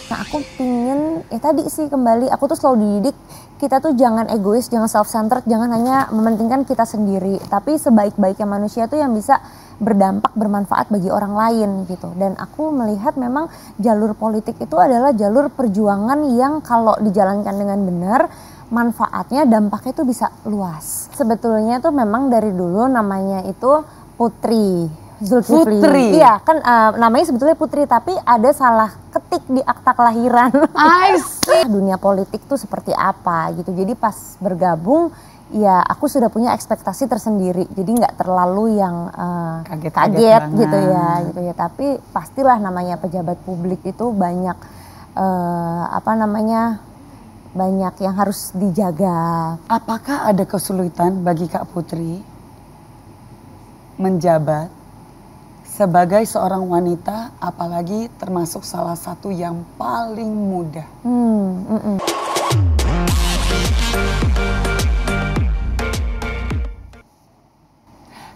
Nah aku pingin, ya tadi sih kembali, aku tuh selalu dididik, kita tuh jangan egois, jangan self-centered, jangan hanya mementingkan kita sendiri. Tapi sebaik-baiknya manusia tuh yang bisa berdampak, bermanfaat bagi orang lain gitu. Dan aku melihat memang jalur politik itu adalah jalur perjuangan yang kalau dijalankan dengan benar, manfaatnya, dampaknya tuh bisa luas. Sebetulnya tuh memang dari dulu namanya itu Putri Zulkifli. Putri? Iya kan namanya sebetulnya Putri tapi ada salah ketik di akta kelahiran. I see. Dunia politik tuh seperti apa gitu. Jadi pas bergabung ya aku sudah punya ekspektasi tersendiri. Jadi nggak terlalu yang kaget gitu ya. Tapi pastilah namanya pejabat publik itu banyak banyak yang harus dijaga. Apakah ada kesulitan bagi Kak Putri menjabat sebagai seorang wanita, apalagi termasuk salah satu yang paling muda?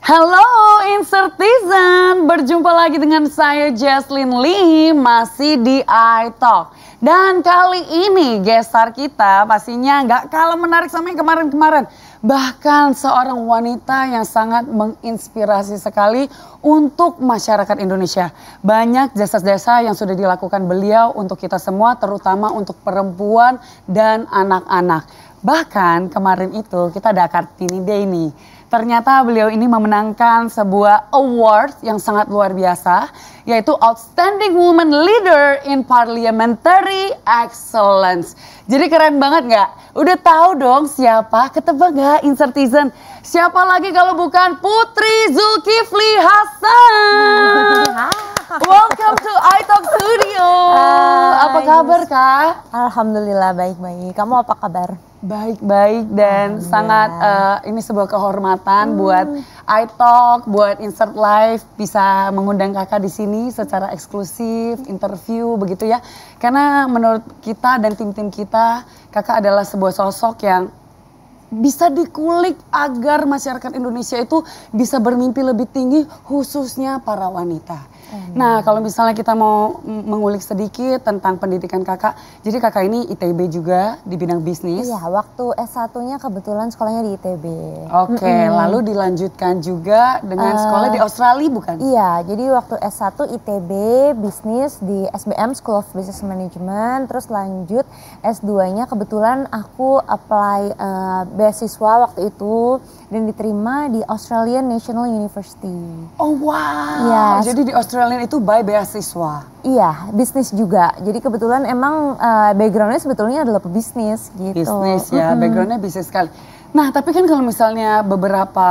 Halo Insertizen, berjumpa lagi dengan saya Jesslyn Lee, masih di iTalk. Dan kali ini guest star kita pastinya nggak kalah menarik sama yang kemarin-kemarin. Bahkan seorang wanita yang sangat menginspirasi sekali untuk masyarakat Indonesia. Banyak jasa-jasa yang sudah dilakukan beliau untuk kita semua, terutama untuk perempuan dan anak-anak. Bahkan kemarin itu kita ada Kartini Day nih. Ternyata beliau ini memenangkan sebuah award yang sangat luar biasa, yaitu Outstanding Woman Leader in Parliamentary Excellence. Jadi keren banget nggak? Udah tahu dong siapa? Ketebak nggak Insertizen? Siapa lagi kalau bukan Putri Zulkifli Hasan? Welcome to iTalk Studio. Apa kabar Kak? Alhamdulillah baik-baik. Kamu apa kabar? Baik-baik dan sangat ini sebuah kehormatan buat iTalk, buat Insert Live bisa mengundang kakak di sini secara eksklusif, interview begitu ya. Karena menurut kita dan tim-tim kita, kakak adalah sebuah sosok yang bisa dikulik agar masyarakat Indonesia itu bisa bermimpi lebih tinggi, khususnya para wanita. Nah, kalau misalnya kita mau mengulik sedikit tentang pendidikan kakak, jadi kakak ini ITB juga di bidang bisnis. Iya, waktu S1-nya kebetulan sekolahnya di ITB. Oke, lalu dilanjutkan juga dengan sekolah di Australia bukan? Iya, jadi waktu S1 ITB bisnis di SBM School of Business Management, terus lanjut S2-nya kebetulan aku apply beasiswa waktu itu dan diterima di Australian National University. Oh wow, Yes. jadi di Australian itu by beasiswa? Iya, bisnis juga. Jadi kebetulan emang background-nya sebetulnya adalah pebisnis gitu. Bisnis ya, background-nya bisnis sekali. Nah tapi kan kalau misalnya beberapa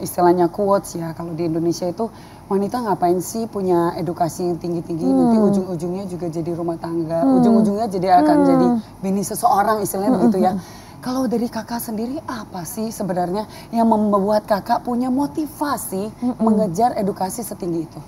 istilahnya quotes ya, kalau di Indonesia itu wanita ngapain sih punya edukasi yang tinggi-tinggi, nanti ujung-ujungnya juga jadi rumah tangga, ujung-ujungnya jadi akan jadi bini seseorang istilahnya begitu ya. Kalau dari kakak sendiri apa sih sebenarnya yang membuat kakak punya motivasi mengejar edukasi setinggi itu?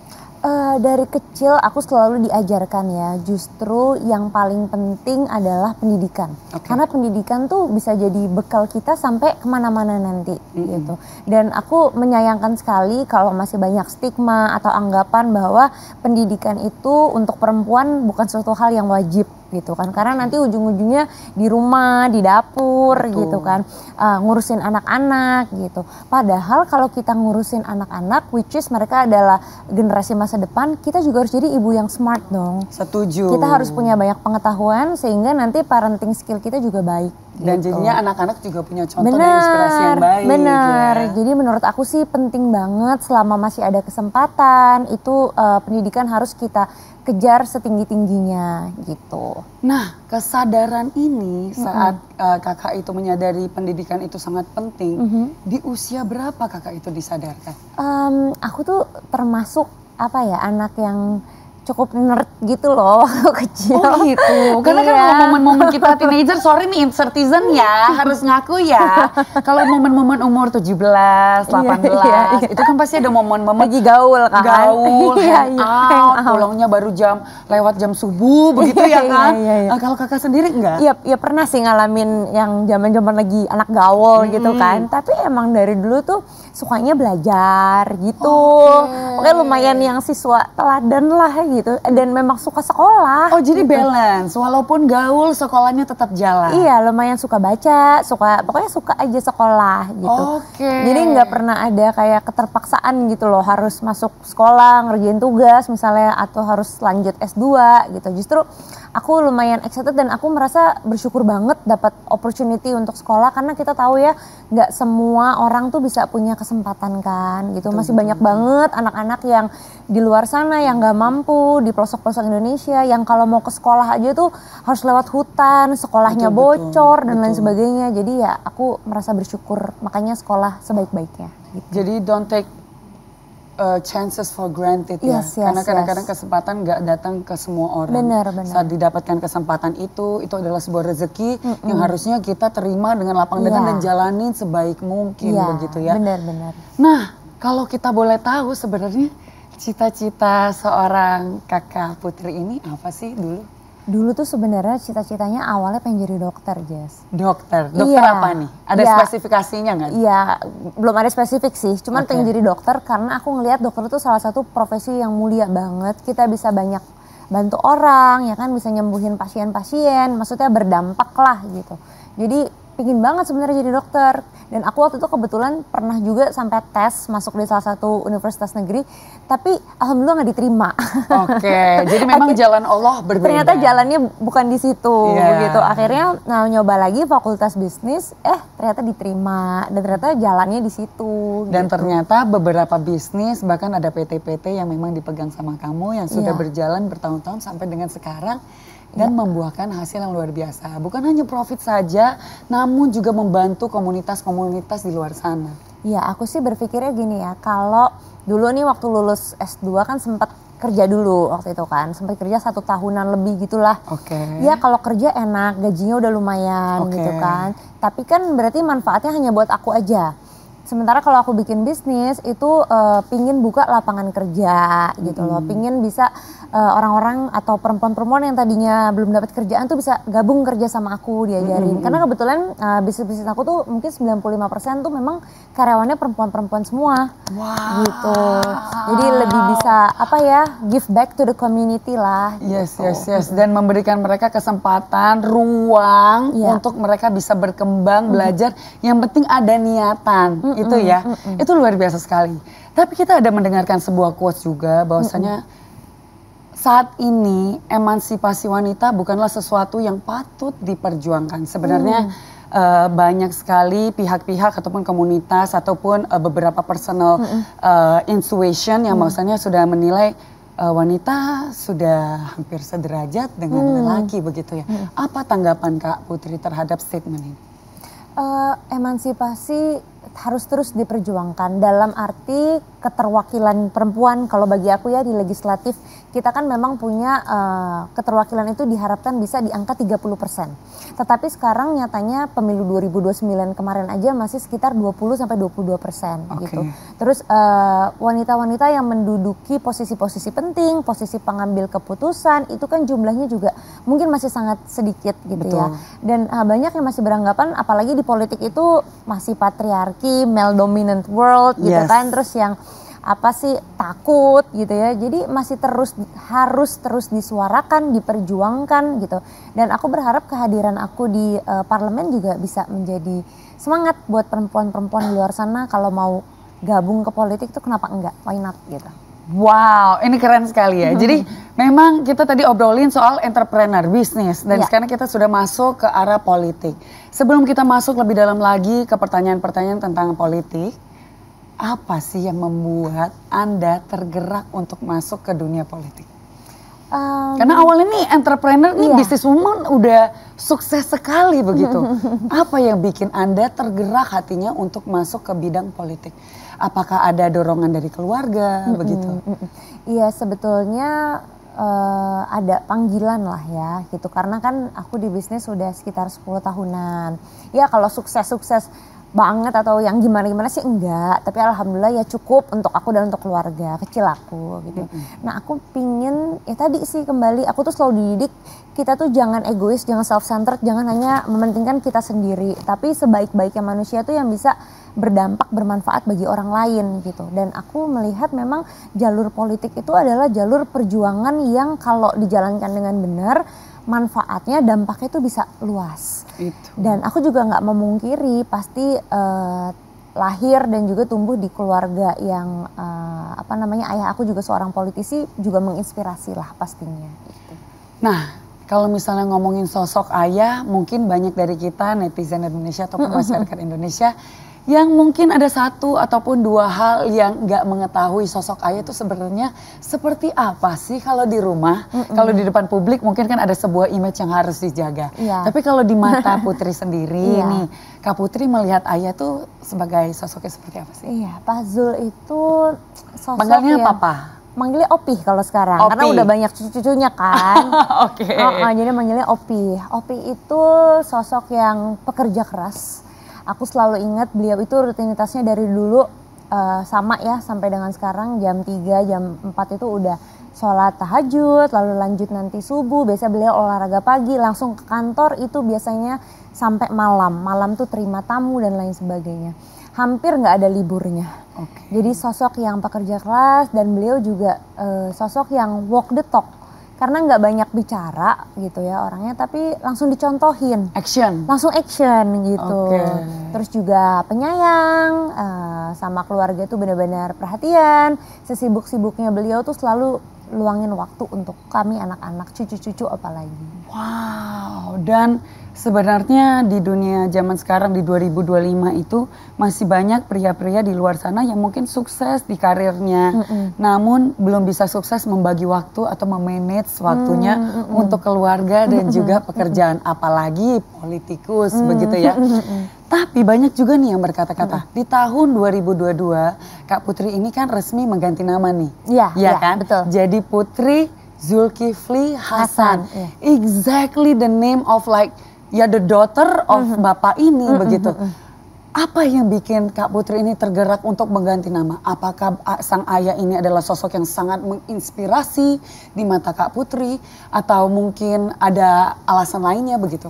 Dari kecil aku selalu diajarkan ya, justru yang paling penting adalah pendidikan. Karena pendidikan tuh bisa jadi bekal kita sampai kemana-mana nanti gitu. Dan aku menyayangkan sekali kalau masih banyak stigma atau anggapan bahwa pendidikan itu untuk perempuan bukan suatu hal yang wajib gitu kan, karena nanti ujung-ujungnya di rumah, di dapur gitu kan, ngurusin anak-anak gitu. Padahal kalau kita ngurusin anak-anak, which is mereka adalah generasi masa depan, kita juga harus jadi ibu yang smart dong. Setuju. Kita harus punya banyak pengetahuan sehingga nanti parenting skill kita juga baik. Dan gitu. jadinya anak-anak juga punya contoh dan inspirasi yang baik. Bener, ya. Jadi menurut aku sih penting banget selama masih ada kesempatan itu pendidikan harus kita kejar setinggi-tingginya gitu. Nah, kesadaran ini saat kakak itu menyadari pendidikan itu sangat penting, di usia berapa kakak itu disadarkan? Aku tuh termasuk anak yang cukup nerd gitu loh waktu kecil. Oh gitu, karena kan kalau momen-momen kita teenager, sorry nih Insertizen ya, harus ngaku ya. Kalau momen-momen umur 17, 18, itu kan pasti ada momen-momen lagi gaul kan. Gaul, hangout, pulangnya baru lewat jam subuh begitu ya kan. Kalau kakak sendiri enggak? Iya pernah sih ngalamin yang zaman-zaman lagi anak gaul gitu kan. Tapi emang dari dulu tuh sukanya belajar gitu. Oke lumayan yang siswa teladan lah gitu dan memang suka sekolah. Oh jadi gitu. balance, walaupun gaul sekolahnya tetap jalan. Iya lumayan suka baca, pokoknya suka aja sekolah gitu. Oke. Jadi nggak pernah ada kayak keterpaksaan gitu loh harus masuk sekolah ngerjain tugas misalnya atau harus lanjut S2 gitu. Justru aku lumayan excited dan aku merasa bersyukur banget dapat opportunity untuk sekolah karena kita tahu ya nggak semua orang tuh bisa punya kesempatan kan gitu. Masih banyak banget anak-anak yang di luar sana yang nggak mampu di pelosok-pelosok Indonesia yang kalau mau ke sekolah aja tuh harus lewat hutan, sekolahnya bocor dan lain sebagainya. Jadi ya aku merasa bersyukur makanya sekolah sebaik-baiknya. Gitu. Jadi don't take chances for granted ya, karena kadang-kadang kesempatan nggak datang ke semua orang. Benar. Saat didapatkan kesempatan itu adalah sebuah rezeki yang harusnya kita terima dengan lapang dada dan jalanin sebaik mungkin begitu ya. Benar. Nah, kalau kita boleh tahu sebenarnya cita-cita seorang kakak Putri ini apa sih dulu? Dulu tuh sebenarnya cita-citanya awalnya pengen jadi dokter, Jess. Dokter apa nih? Ada spesifikasinya nggak? Iya, belum ada spesifik sih. Cuman pengen jadi dokter karena aku ngelihat dokter itu salah satu profesi yang mulia banget. Kita bisa banyak bantu orang, ya kan bisa nyembuhin pasien-pasien. Maksudnya berdampak lah gitu. Jadi pingin banget sebenarnya jadi dokter. Dan aku waktu itu kebetulan pernah juga sampai tes masuk di salah satu universitas negeri, tapi alhamdulillah nggak diterima. Oke, jadi memang jalan Allah berbeda. Ternyata jalannya bukan di situ gitu. Akhirnya nyoba lagi fakultas bisnis, ternyata diterima dan ternyata jalannya di situ. Dan gitu. ternyata beberapa bisnis bahkan ada PT-PT yang memang dipegang sama kamu yang sudah berjalan bertahun-tahun sampai dengan sekarang. Dan membuahkan hasil yang luar biasa. Bukan hanya profit saja, namun juga membantu komunitas-komunitas di luar sana. Iya, aku sih berpikirnya gini ya, kalau dulu nih waktu lulus S2 kan sempat kerja dulu waktu itu kan, sempat kerja 1 tahunan lebih gitulah. Ya kalau kerja enak, gajinya udah lumayan gitu kan. Tapi kan berarti manfaatnya hanya buat aku aja. Sementara kalau aku bikin bisnis itu pingin buka lapangan kerja gitu loh, pingin bisa orang-orang atau perempuan-perempuan yang tadinya belum dapat kerjaan tuh bisa gabung kerja sama aku diajarin. Karena kebetulan bisnis-bisnis aku tuh mungkin 95% tuh memang karyawannya perempuan-perempuan semua. Gitu. Jadi lebih bisa give back to the community lah. Yes. Dan memberikan mereka kesempatan, ruang untuk mereka bisa berkembang, belajar. Yang penting ada niatan. Itu ya, itu luar biasa sekali. Tapi kita ada mendengarkan sebuah quotes juga bahwasanya saat ini emansipasi wanita bukanlah sesuatu yang patut diperjuangkan. Sebenarnya banyak sekali pihak-pihak ataupun komunitas ataupun beberapa personal intuition yang maksudnya sudah menilai wanita sudah hampir sederajat dengan lelaki begitu ya. Apa tanggapan Kak Putri terhadap statement ini? Emansipasi harus terus diperjuangkan dalam arti keterwakilan perempuan. Kalau bagi aku ya di legislatif kita kan memang punya keterwakilan itu diharapkan bisa di angka 30%. Tetapi sekarang nyatanya pemilu 2029 kemarin aja masih sekitar 20-22% gitu. Terus wanita-wanita yang menduduki posisi-posisi penting, posisi pengambil keputusan itu kan jumlahnya juga mungkin masih sangat sedikit gitu ya. Dan banyak yang masih beranggapan apalagi di politik itu masih patriarki, male dominant world gitu kan. Terus yang takut gitu ya. Jadi masih harus terus disuarakan, diperjuangkan gitu. Dan aku berharap kehadiran aku di parlemen juga bisa menjadi semangat buat perempuan-perempuan di luar sana kalau mau gabung ke politik tuh kenapa enggak? Why not gitu. Wow, ini keren sekali ya. Jadi memang kita tadi obrolin soal entrepreneur, bisnis. Dan sekarang kita sudah masuk ke arah politik. Sebelum kita masuk lebih dalam lagi ke pertanyaan-pertanyaan tentang politik, apa sih yang membuat Anda tergerak untuk masuk ke dunia politik? Karena awalnya nih entrepreneur nih businesswoman udah sukses sekali begitu. Apa yang bikin Anda tergerak hatinya untuk masuk ke bidang politik? Apakah ada dorongan dari keluarga begitu? Iya sebetulnya ada panggilan lah ya gitu. Karena kan aku di bisnis sudah sekitar 10 tahunan. Ya kalau sukses-sukses banget atau yang gimana-gimana sih enggak, tapi alhamdulillah ya cukup untuk aku dan untuk keluarga kecil aku gitu. Nah aku pingin ya tadi sih kembali, aku tuh selalu dididik kita tuh jangan egois, jangan self-centered, jangan hanya mementingkan kita sendiri, tapi sebaik-baiknya manusia tuh yang bisa berdampak, bermanfaat bagi orang lain gitu. Dan aku melihat memang jalur politik itu adalah jalur perjuangan yang kalau dijalankan dengan benar, manfaatnya, dampaknya itu bisa luas. Dan aku juga nggak memungkiri pasti lahir dan juga tumbuh di keluarga yang ayah aku juga seorang politisi, juga menginspirasi lah pastinya. Gitu. Nah, kalau misalnya ngomongin sosok ayah, mungkin banyak dari kita netizen Indonesia ataupun masyarakat Indonesia yang mungkin ada satu ataupun dua hal yang nggak mengetahui sosok ayah itu sebenarnya seperti apa sih kalau di rumah. Kalau di depan publik mungkin kan ada sebuah image yang harus dijaga. Tapi kalau di mata Putri sendiri nih, Kak Putri melihat ayah tuh sebagai sosoknya seperti apa sih? Iya, Pak Zul itu sosok panggilnya yang Papa? Manggilnya Opi kalau sekarang, Opi. karena udah banyak cucu-cucunya kan. Oke. Jadi manggilnya Opi. Opi itu sosok yang pekerja keras. Aku selalu ingat beliau itu rutinitasnya dari dulu sama ya sampai dengan sekarang jam 3, jam 4 itu udah sholat tahajud, lalu lanjut nanti subuh, biasanya beliau olahraga pagi, langsung ke kantor itu biasanya sampai malam. Malam tuh terima tamu dan lain sebagainya. Hampir nggak ada liburnya. Jadi sosok yang pekerja keras dan beliau juga sosok yang walk the talk. Karena nggak banyak bicara gitu ya orangnya, tapi langsung dicontohin. Langsung action gitu. Terus juga penyayang, sama keluarga itu benar-benar perhatian. Sesibuk-sibuknya beliau tuh selalu luangin waktu untuk kami anak-anak, cucu-cucu apalagi. Wow, dan sebenarnya di dunia zaman sekarang di 2025 itu masih banyak pria-pria di luar sana yang mungkin sukses di karirnya, namun belum bisa sukses membagi waktu atau memanage waktunya untuk keluarga dan juga pekerjaan, apalagi politikus begitu ya. Tapi banyak juga nih yang berkata-kata, di tahun 2022 Kak Putri ini kan resmi mengganti nama nih. Iya kan? Betul. Jadi Putri Zulkifli Hasan. Exactly the name of like the daughter of Bapak ini begitu. Apa yang bikin Kak Putri ini tergerak untuk mengganti nama? Apakah sang ayah ini adalah sosok yang sangat menginspirasi di mata Kak Putri? Atau mungkin ada alasan lainnya begitu?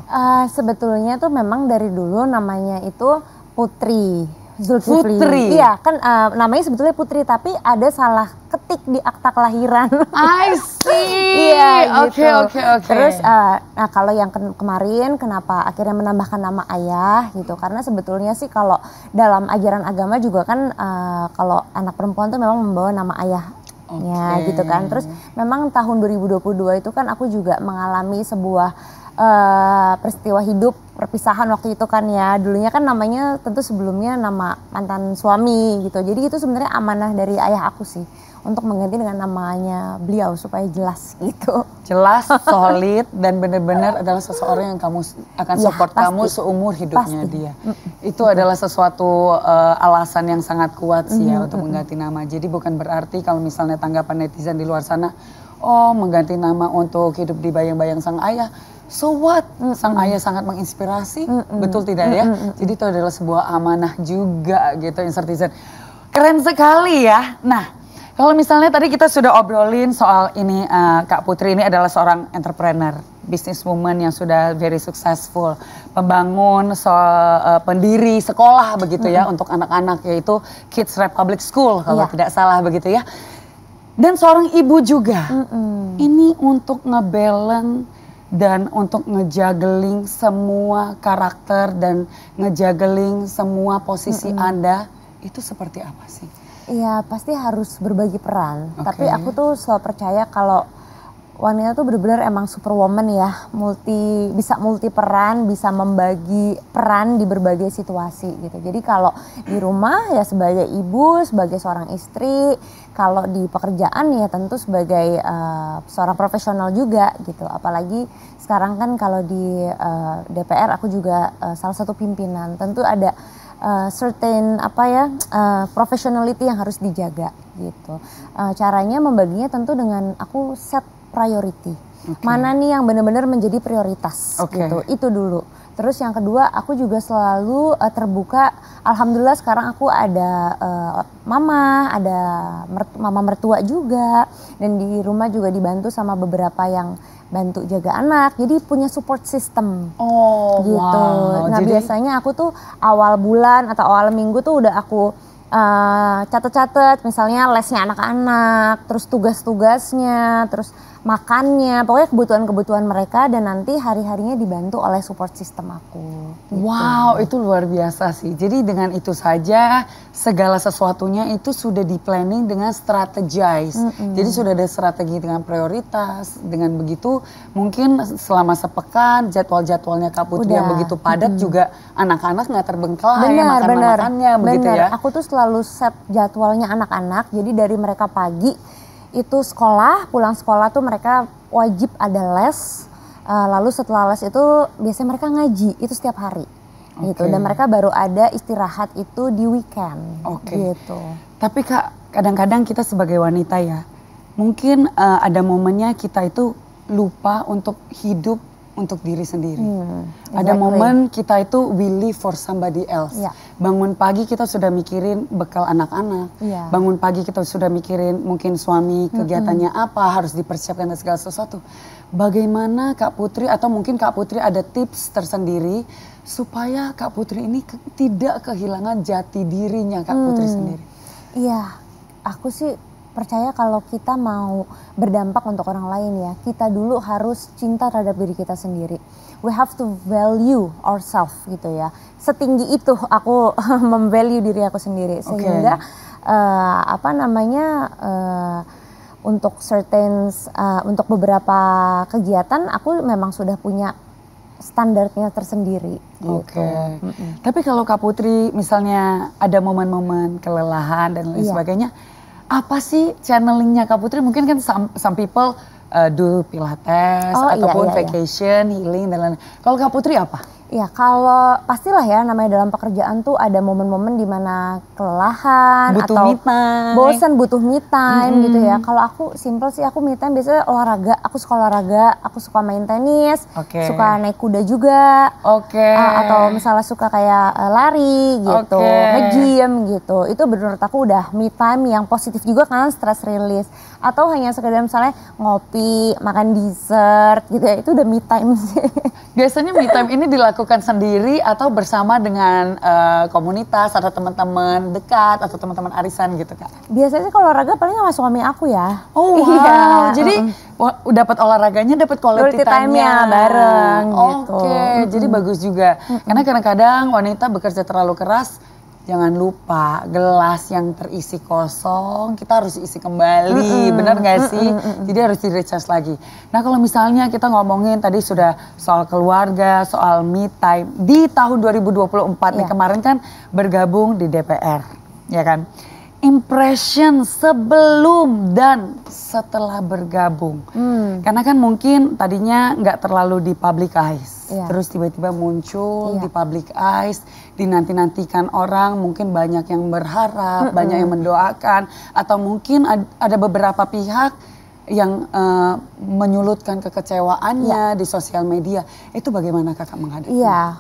Sebetulnya tuh memang dari dulu namanya itu Putri Zulkifli. Putri? Iya kan namanya sebetulnya Putri, tapi ada salah ketik di akta kelahiran. I see. Iya Oke. Terus nah kalau yang kemarin kenapa akhirnya menambahkan nama ayah gitu, karena sebetulnya sih kalau dalam ajaran agama juga kan kalau anak perempuan tuh memang membawa nama ayahnya gitu kan. Terus memang tahun 2022 itu kan aku juga mengalami sebuah peristiwa hidup perpisahan waktu itu kan ya. Dulunya kan namanya tentu sebelumnya nama mantan suami gitu. Jadi itu sebenarnya amanah dari ayah aku sih untuk mengganti dengan namanya beliau supaya jelas gitu. Jelas, solid, dan benar-benar adalah seseorang yang kamu akan support kamu seumur hidupnya dia. Itu adalah sesuatu alasan yang sangat kuat sih ya untuk mengganti nama. Jadi bukan berarti kalau misalnya tanggapan netizen di luar sana, oh mengganti nama untuk hidup di bayang-bayang sang ayah. So what? Sang ayah sangat menginspirasi, betul tidak ya? Jadi itu adalah sebuah amanah juga gitu Insertizen. Keren sekali ya. Nah, kalau misalnya tadi kita sudah obrolin soal ini, Kak Putri ini adalah seorang entrepreneur, businesswoman yang sudah very successful, pembangun, pendiri sekolah begitu ya untuk anak-anak, yaitu Kids Republic School kalau tidak salah begitu ya. Dan seorang ibu juga. Ini untuk ngebalance dan untuk ngejuggling semua karakter dan ngejuggling semua posisi Anda, itu seperti apa sih? Iya pasti harus berbagi peran, tapi aku tuh selalu percaya kalau wanita tuh benar-benar emang superwoman ya, bisa multi peran, bisa membagi peran di berbagai situasi gitu. Jadi kalau di rumah ya sebagai ibu, sebagai seorang istri, kalau di pekerjaan ya tentu sebagai seorang profesional juga gitu. Apalagi sekarang kan kalau di DPR aku juga salah satu pimpinan, tentu ada certain professionality yang harus dijaga gitu. Caranya membaginya tentu dengan aku set priority. Mana nih yang benar-benar menjadi prioritas gitu. Itu dulu. Terus yang kedua, aku juga selalu terbuka. Alhamdulillah sekarang aku ada mama, ada mama mertua juga, dan di rumah juga dibantu sama beberapa yang bantu jaga anak. Jadi punya support system. Oh, gitu. wow. Nah, Jadi biasanya aku tuh awal bulan atau awal minggu tuh udah aku catet-catet, misalnya lesnya anak-anak, terus tugas-tugasnya, terus makannya, pokoknya kebutuhan-kebutuhan mereka, dan nanti hari-harinya dibantu oleh support system aku. Gitu. wow, itu luar biasa sih. Jadi dengan itu saja segala sesuatunya itu sudah di planning dengan strategize. Jadi sudah ada strategi dengan prioritas. Dengan begitu mungkin selama sepekan jadwal-jadwalnya Kak Putri yang begitu padat juga anak-anak nggak terbengkalai makan-makannya begitu ya. Aku tuh selalu set jadwalnya anak-anak. Jadi dari mereka pagi itu sekolah, pulang sekolah tuh mereka wajib ada les. Lalu setelah les itu biasanya mereka ngaji, itu setiap hari. Gitu. Dan mereka baru ada istirahat itu di weekend. Gitu. Tapi Kak, kadang-kadang kita sebagai wanita ya, mungkin ada momennya kita itu lupa untuk hidup untuk diri sendiri. Ada momen kita itu we live for somebody else. Bangun pagi kita sudah mikirin bekal anak-anak. Bangun pagi kita sudah mikirin mungkin suami kegiatannya apa, harus dipersiapkan dan segala sesuatu. Bagaimana Kak Putri atau mungkin Kak Putri ada tips tersendiri supaya Kak Putri ini tidak kehilangan jati dirinya Kak Putri sendiri? Iya, aku sih percaya kalau kita mau berdampak untuk orang lain ya, kita dulu harus cinta terhadap diri kita sendiri. We have to value ourselves gitu ya. Setinggi itu aku memvalue diri aku sendiri. Sehingga untuk untuk beberapa kegiatan aku memang sudah punya standarnya tersendiri. Gitu. Tapi kalau Kak Putri misalnya ada momen-momen kelelahan dan lain sebagainya, apa sih channelingnya Kak Putri? Mungkin kan some people do pilates ataupun vacation, healing dan lain-lain. Kalau Kak Putri apa? Ya kalau pastilah ya, namanya dalam pekerjaan tuh ada momen-momen dimana kelelahan butuh atau me time, bosan, butuh me time gitu ya. Kalau aku simple sih, aku me time biasanya olahraga. Aku suka olahraga, aku suka main tenis, suka naik kuda juga, atau misalnya suka kayak lari gitu, nge-gym gitu. Itu menurut aku udah me time yang positif juga kan, stress release. Atau hanya sekedar misalnya ngopi, makan dessert gitu ya, itu udah me time sih. Biasanya me time ini dilakukan sendiri atau bersama dengan komunitas atau teman-teman dekat atau teman-teman arisan gitu Kak? Biasanya kalau olahraga paling sama suami aku ya. Oh wow, jadi dapat olahraganya, dapat quality time-nya bareng gitu. Jadi bagus juga. Karena kadang-kadang wanita bekerja terlalu keras, jangan lupa gelas yang terisi kosong kita harus isi kembali, benar nggak sih? Jadi harus di recharge lagi. Nah kalau misalnya kita ngomongin tadi sudah soal keluarga, soal me time di tahun 2024 nih kemarin kan bergabung di DPR, ya kan? Impression sebelum dan setelah bergabung, karena kan mungkin tadinya nggak terlalu di public eyes, terus tiba-tiba muncul di public eyes, dinanti-nantikan orang, mungkin banyak yang berharap, banyak yang mendoakan, atau mungkin ada beberapa pihak yang menyulutkan kekecewaannya di sosial media. Itu bagaimana Kakak menghadapi? Iya,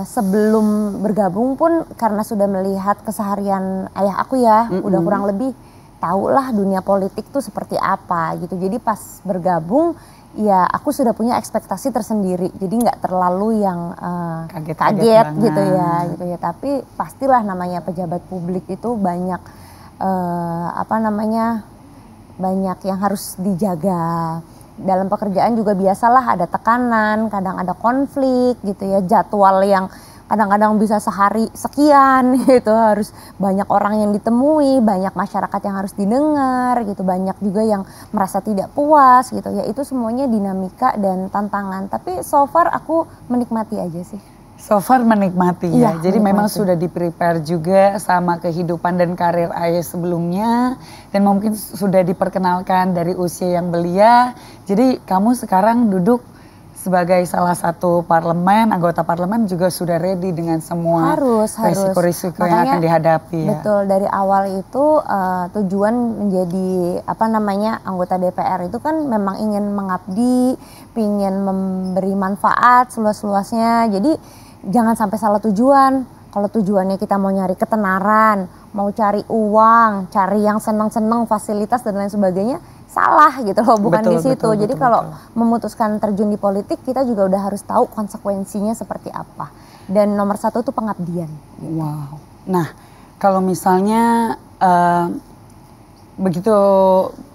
sebelum bergabung pun karena sudah melihat keseharian ayah aku ya, udah kurang lebih tahulah dunia politik tuh seperti apa gitu. Jadi pas bergabung, ya aku sudah punya ekspektasi tersendiri. Jadi nggak terlalu yang kaget gitu ya. Tapi pastilah namanya pejabat publik itu banyak banyak yang harus dijaga. Dalam pekerjaan juga biasalah ada tekanan, kadang ada konflik gitu ya, jadwal yang kadang-kadang bisa sehari sekian gitu, harus banyak orang yang ditemui, banyak masyarakat yang harus didengar gitu, banyak juga yang merasa tidak puas gitu ya. Itu semuanya dinamika dan tantangan, tapi so far aku menikmati aja sih. So far menikmati ya, jadi menikmati. memang sudah di-prepare juga sama kehidupan dan karir ayah sebelumnya. Dan mungkin sudah diperkenalkan dari usia yang belia. Jadi kamu sekarang duduk sebagai salah satu parlemen, anggota parlemen juga sudah ready dengan semua risiko-risiko yang akan dihadapi. Betul, dari awal itu tujuan menjadi anggota DPR itu kan memang ingin mengabdi, ingin memberi manfaat seluas-luasnya. Jadi jangan sampai salah tujuan. Kalau tujuannya kita mau nyari ketenaran, mau cari uang, cari yang senang-senang, fasilitas dan lain sebagainya, salah gitu loh, bukan di situ. Jadi kalau memutuskan terjun di politik, kita juga udah harus tahu konsekuensinya seperti apa. Dan nomor satu itu pengabdian. Gitu. Wow. Nah, kalau misalnya begitu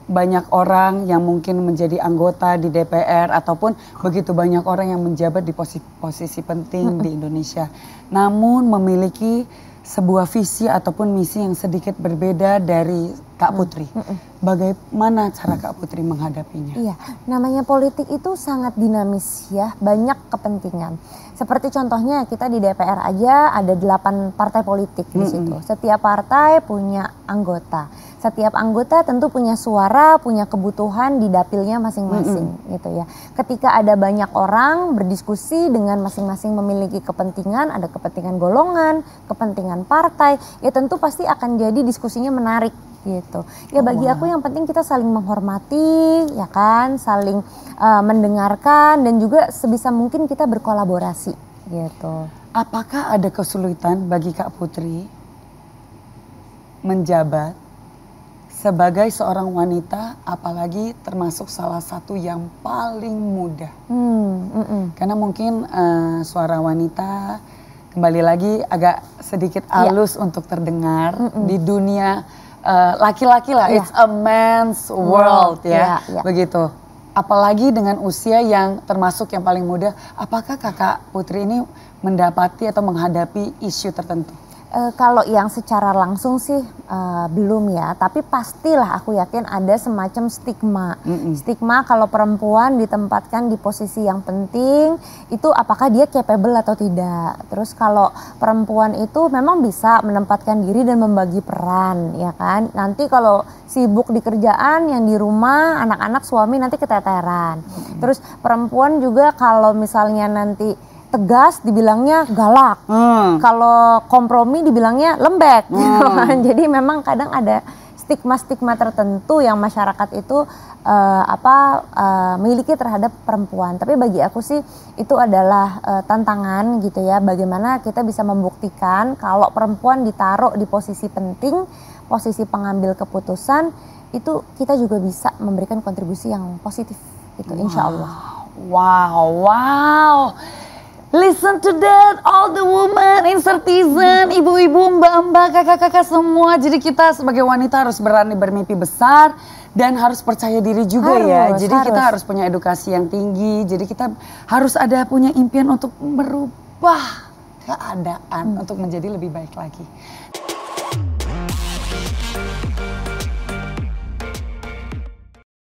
banyak orang yang mungkin menjadi anggota di DPR ataupun begitu banyak orang yang menjabat di posisi penting di Indonesia, namun memiliki sebuah visi ataupun misi yang sedikit berbeda dari Kak Putri. Bagaimana cara Kak Putri menghadapinya? Iya, namanya politik itu sangat dinamis ya, banyak kepentingan. Seperti contohnya kita di DPR aja ada 8 partai politik di situ. Setiap partai punya anggota. Setiap anggota tentu punya suara, punya kebutuhan di dapilnya masing-masing gitu ya. Ketika ada banyak orang berdiskusi dengan masing-masing memiliki kepentingan, ada kepentingan golongan, kepentingan partai, ya tentu pasti akan jadi diskusinya menarik gitu. Ya bagi aku yang penting kita saling menghormati, ya kan, saling mendengarkan dan juga sebisa mungkin kita berkolaborasi gitu. Apakah ada kesulitan bagi Kak Putri menjabat sebagai seorang wanita, apalagi termasuk salah satu yang paling muda? Karena mungkin suara wanita kembali lagi agak sedikit halus untuk terdengar di dunia laki-laki lah. It's a man's world ya, begitu. Apalagi dengan usia yang termasuk yang paling muda, apakah Kakak Putri ini mendapati atau menghadapi isu tertentu? Kalau yang secara langsung sih belum ya, tapi pastilah aku yakin ada semacam stigma. Stigma kalau perempuan ditempatkan di posisi yang penting, itu apakah dia capable atau tidak. Terus kalau perempuan itu memang bisa menempatkan diri dan membagi peran, ya kan. Nanti kalau sibuk di kerjaan, yang di rumah, anak-anak, suami nanti keteteran. Terus perempuan juga kalau misalnya nanti tegas dibilangnya galak, kalau kompromi dibilangnya lembek, gitu kan. Jadi memang kadang ada stigma-stigma tertentu yang masyarakat itu miliki terhadap perempuan. Tapi bagi aku sih itu adalah tantangan gitu ya. Bagaimana kita bisa membuktikan kalau perempuan ditaruh di posisi penting, posisi pengambil keputusan, itu kita juga bisa memberikan kontribusi yang positif gitu, insya Allah. Wow. Listen to that, all the women in Citizen, ibu-ibu, mbak-mbak, kakak-kakak semua. Jadi kita sebagai wanita harus berani bermimpi besar dan harus percaya diri juga ya. Jadi kita harus punya edukasi yang tinggi. Jadi kita harus ada punya impian untuk merubah keadaan untuk menjadi lebih baik lagi.